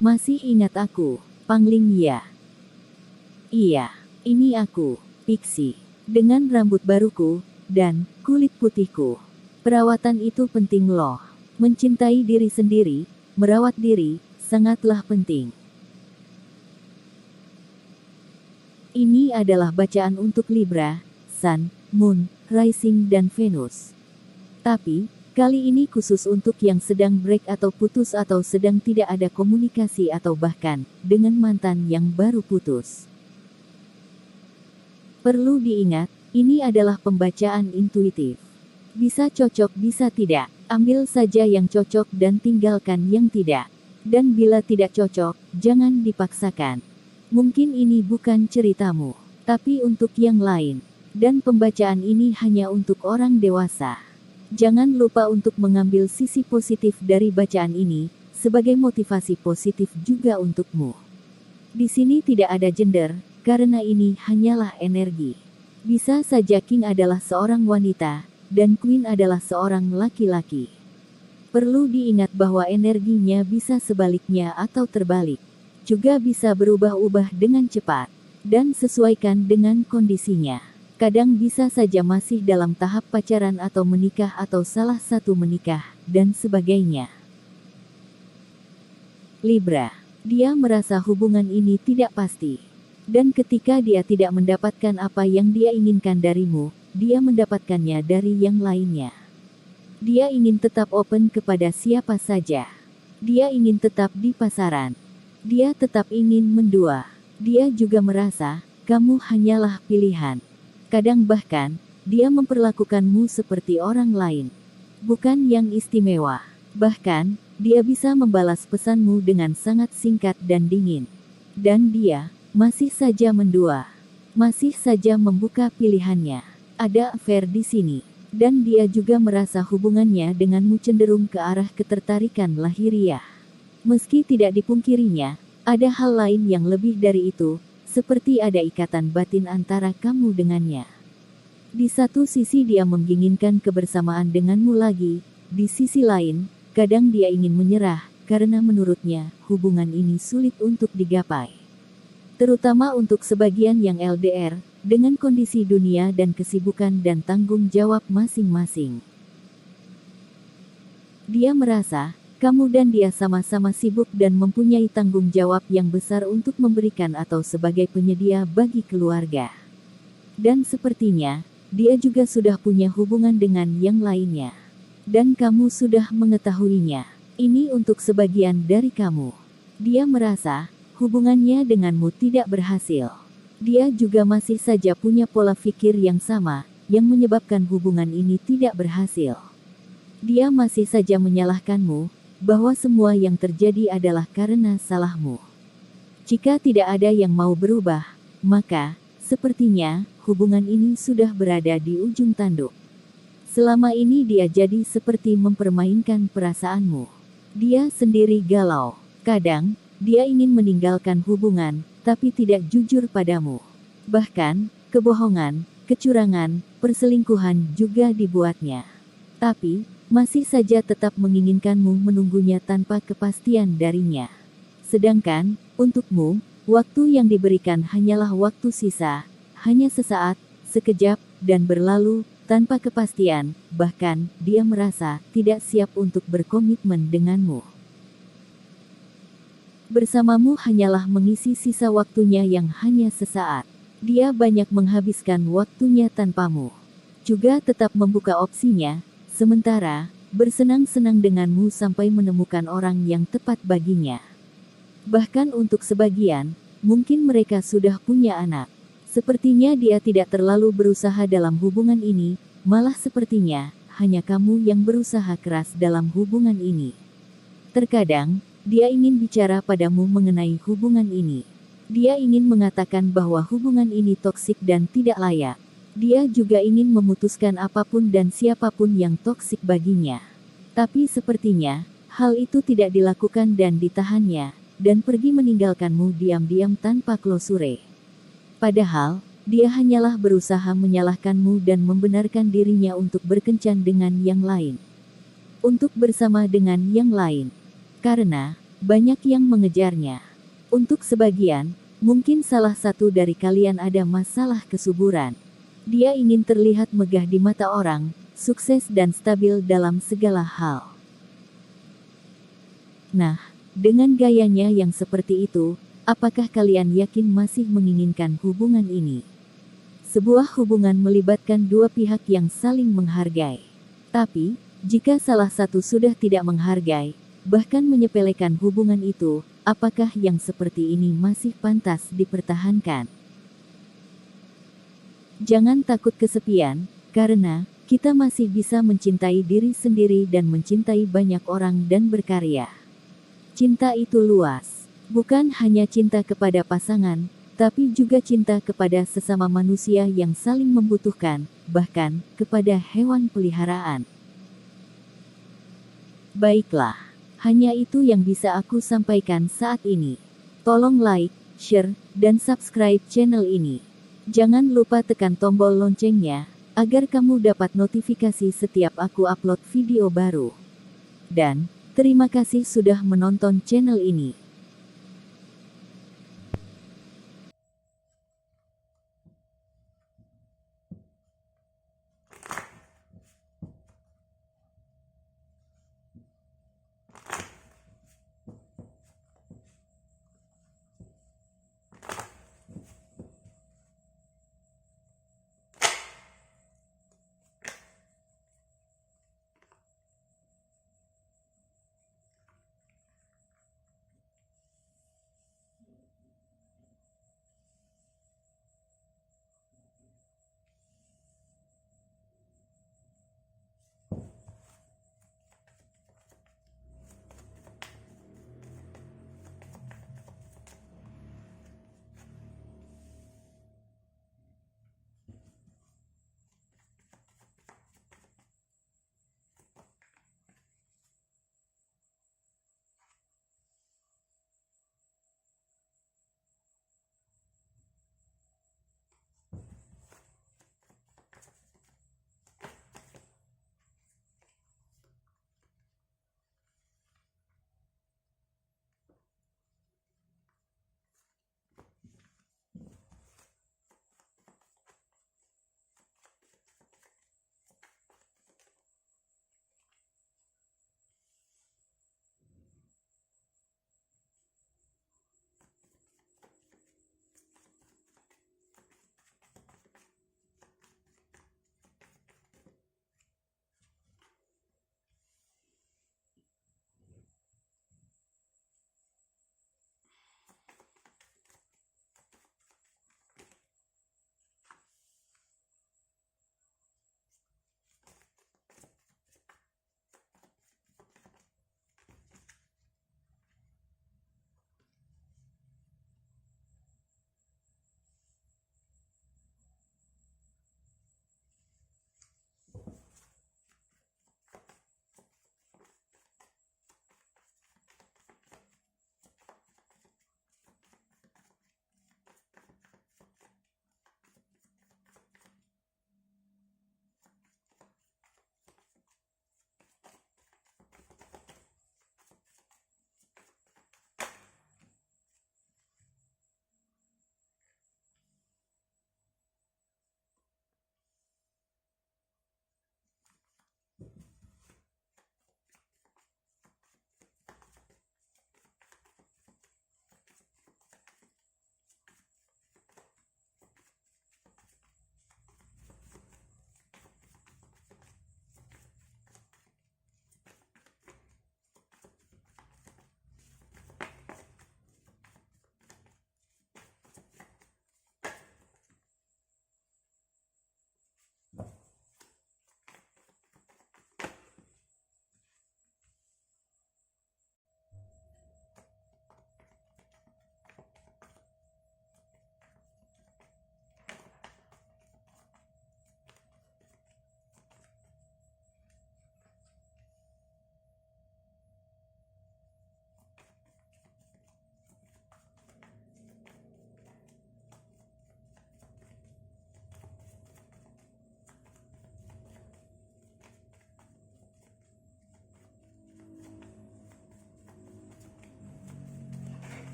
Masih ingat aku, Pangling ya? Iya, ini aku, Pixie. Dengan rambut baruku, dan kulit putihku. Perawatan itu penting loh. Mencintai diri sendiri, merawat diri, sangatlah penting. Ini adalah bacaan untuk Libra, Sun, Moon, Rising dan Venus. Tapi, kali ini khusus untuk yang sedang break atau putus atau sedang tidak ada komunikasi atau bahkan, dengan mantan yang baru putus. Perlu diingat, ini adalah pembacaan intuitif. Bisa cocok bisa tidak, ambil saja yang cocok dan tinggalkan yang tidak. Dan bila tidak cocok, jangan dipaksakan. Mungkin ini bukan ceritamu, tapi untuk yang lain. Dan pembacaan ini hanya untuk orang dewasa. Jangan lupa untuk mengambil sisi positif dari bacaan ini, sebagai motivasi positif juga untukmu. Di sini tidak ada gender, karena ini hanyalah energi. Bisa saja King adalah seorang wanita, dan Queen adalah seorang laki-laki. Perlu diingat bahwa energinya bisa sebaliknya atau terbalik. Juga bisa berubah-ubah dengan cepat. Dan sesuaikan dengan kondisinya. Kadang bisa saja masih dalam tahap pacaran atau menikah atau salah satu menikah, dan sebagainya. Libra. Dia merasa hubungan ini tidak pasti. Dan ketika dia tidak mendapatkan apa yang dia inginkan darimu, dia mendapatkannya dari yang lainnya. Dia ingin tetap open kepada siapa saja. Dia ingin tetap di pasaran. Dia tetap ingin mendua. Dia juga merasa, kamu hanyalah pilihan. Kadang bahkan, dia memperlakukanmu seperti orang lain. Bukan yang istimewa. Bahkan, dia bisa membalas pesanmu dengan sangat singkat dan dingin. Dan dia masih saja mendua. Masih saja membuka pilihannya. Ada affair di sini. Dan dia juga merasa hubungannya denganmu cenderung ke arah ketertarikan lahiriah. Meski tidak dipungkirinya, ada hal lain yang lebih dari itu, seperti ada ikatan batin antara kamu dengannya. Di satu sisi dia menginginkan kebersamaan denganmu lagi, di sisi lain, kadang dia ingin menyerah, karena menurutnya, hubungan ini sulit untuk digapai. Terutama untuk sebagian yang LDR, dengan kondisi dunia dan kesibukan dan tanggung jawab masing-masing. Dia merasa, kamu dan dia sama-sama sibuk dan mempunyai tanggung jawab yang besar untuk memberikan atau sebagai penyedia bagi keluarga. Dan sepertinya, dia juga sudah punya hubungan dengan yang lainnya. Dan kamu sudah mengetahuinya. Ini untuk sebagian dari kamu. Dia merasa, hubungannya denganmu tidak berhasil. Dia juga masih saja punya pola pikir yang sama, yang menyebabkan hubungan ini tidak berhasil. Dia masih saja menyalahkanmu, bahwa semua yang terjadi adalah karena salahmu. Jika tidak ada yang mau berubah, maka, sepertinya, hubungan ini sudah berada di ujung tanduk. Selama ini dia jadi seperti mempermainkan perasaanmu. Dia sendiri galau. Kadang, dia ingin meninggalkan hubungan, tapi tidak jujur padamu. Bahkan, kebohongan, kecurangan, perselingkuhan juga dibuatnya. Tapi, masih saja tetap menginginkanmu menunggunya tanpa kepastian darinya. Sedangkan, untukmu, waktu yang diberikan hanyalah waktu sisa, hanya sesaat, sekejap, dan berlalu, tanpa kepastian, bahkan, dia merasa tidak siap untuk berkomitmen denganmu. Bersamamu hanyalah mengisi sisa waktunya yang hanya sesaat. Dia banyak menghabiskan waktunya tanpamu. Juga tetap membuka opsinya, sementara, bersenang-senang denganmu sampai menemukan orang yang tepat baginya. Bahkan untuk sebagian, mungkin mereka sudah punya anak. Sepertinya dia tidak terlalu berusaha dalam hubungan ini, malah sepertinya, hanya kamu yang berusaha keras dalam hubungan ini. Terkadang, dia ingin bicara padamu mengenai hubungan ini. Dia ingin mengatakan bahwa hubungan ini toksik dan tidak layak. Dia juga ingin memutuskan apapun dan siapapun yang toksik baginya. Tapi sepertinya, hal itu tidak dilakukan dan ditahannya, dan pergi meninggalkanmu diam-diam tanpa klosure. Padahal, dia hanyalah berusaha menyalahkanmu dan membenarkan dirinya untuk berkencan dengan yang lain. Untuk bersama dengan yang lain. Karena, banyak yang mengejarnya. Untuk sebagian, mungkin salah satu dari kalian ada masalah kesuburan. Dia ingin terlihat megah di mata orang, sukses dan stabil dalam segala hal. Nah, dengan gayanya yang seperti itu, apakah kalian yakin masih menginginkan hubungan ini? Sebuah hubungan melibatkan dua pihak yang saling menghargai. Tapi, jika salah satu sudah tidak menghargai, bahkan menyepelekan hubungan itu, apakah yang seperti ini masih pantas dipertahankan? Jangan takut kesepian, karena kita masih bisa mencintai diri sendiri dan mencintai banyak orang dan berkarya. Cinta itu luas, bukan hanya cinta kepada pasangan, tapi juga cinta kepada sesama manusia yang saling membutuhkan, bahkan kepada hewan peliharaan. Baiklah, hanya itu yang bisa aku sampaikan saat ini. Tolong like, share, dan subscribe channel ini. Jangan lupa tekan tombol loncengnya, agar kamu dapat notifikasi setiap aku upload video baru. Dan, terima kasih sudah menonton channel ini.